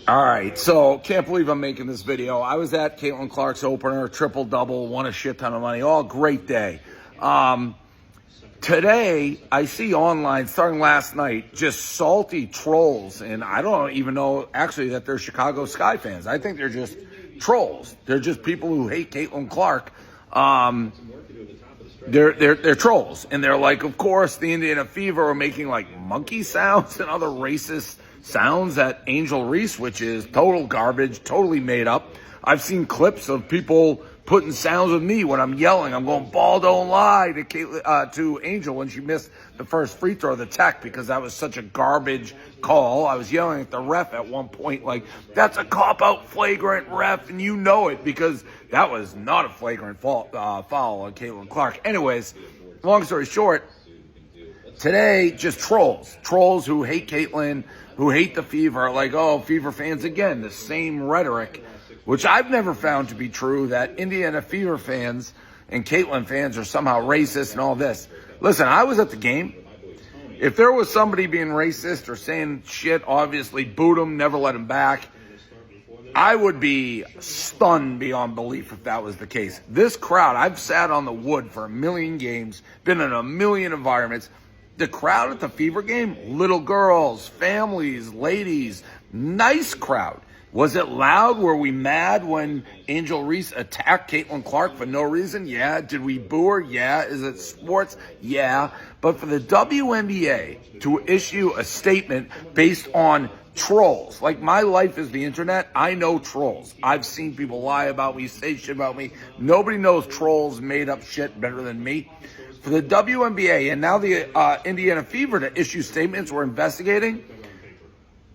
All right, so can't believe I'm making this video. I was at Caitlin Clark's opener, triple-double, won a shit ton of money. All great day. Today, I see online, starting last night, just salty trolls, and I don't even know, actually, that they're Chicago Sky fans. I think they're just trolls. They're just people who hate Caitlin Clark. They're trolls, and they're like, of course, the Indiana Fever are making like monkey sounds and other racist sounds at Angel Reese, which is total garbage, totally made up. I've seen clips of people putting sounds with me when I'm yelling. I'm going, ball don't lie to Angel when she missed the first free throw of the tech because that was such a garbage call. I was yelling at the ref at one point like, that's a cop-out flagrant, ref, and you know it because that was not a flagrant foul on Caitlin Clark. Anyways, long story short, today, just trolls. Trolls who hate Caitlin, who hate the Fever, like, oh, Fever fans again, the same rhetoric, which I've never found to be true, that Indiana Fever fans and Caitlin fans are somehow racist and all this. Listen, I was at the game. If there was somebody being racist or saying shit, obviously boot him, never let him back. I would be stunned beyond belief if that was the case. This crowd, I've sat on the wood for a million games, been in a million environments. The crowd at the Fever game, little girls, families, ladies, nice crowd. Was it loud? Were we mad when Angel Reese attacked Caitlin Clark for no reason? Yeah. Did we boo her? Yeah. Is it sports? Yeah. But for the WNBA to issue a statement based on trolls, like my life is the internet, I know trolls. I've seen people lie about me, say shit about me. Nobody knows trolls made up shit better than me. For the WNBA and now the Indiana Fever to issue statements we're investigating,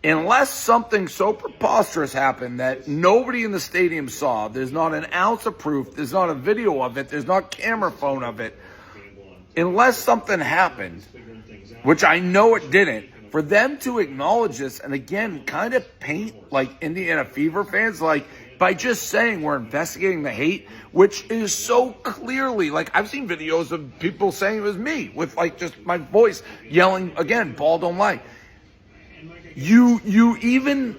unless something so preposterous happened that nobody in the stadium saw, there's not an ounce of proof, there's not a video of it, there's not camera phone of it, unless something happened, which I know it didn't, for them to acknowledge this and again kind of paint like Indiana Fever fans, like by just saying we're investigating the hate, which is so clearly, like I've seen videos of people saying it was me with like just my voice yelling again, ball don't lie. You even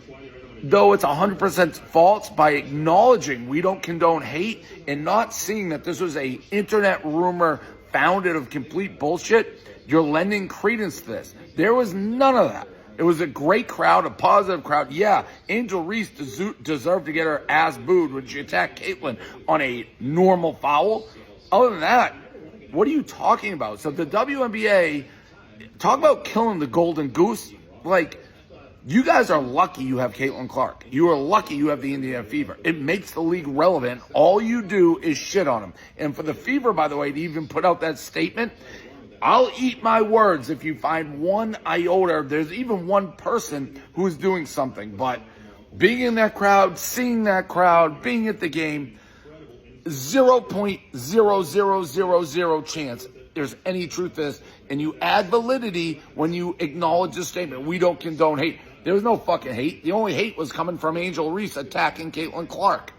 though it's 100% false, by acknowledging we don't condone hate and not seeing that this was a internet rumor founded of complete bullshit, you're lending credence to this. There was none of that. It was a great crowd, a positive crowd. Yeah, Angel Reese deserved to get her ass booed when she attacked Caitlin on a normal foul. Other than that, what are you talking about? So the WNBA, talk about killing the golden goose. Like, you guys are lucky you have Caitlin Clark. You are lucky you have the Indiana Fever. It makes the league relevant. All you do is shit on them. And for the Fever, by the way, to even put out that statement, I'll eat my words if you find one iota. There's even one person who's doing something. But being in that crowd, seeing that crowd, being at the game, 0.0000 chance there's any truth to this. And you add validity when you acknowledge the statement. We don't condone hate. There was no fucking hate. The only hate was coming from Angel Reese attacking Caitlin Clark.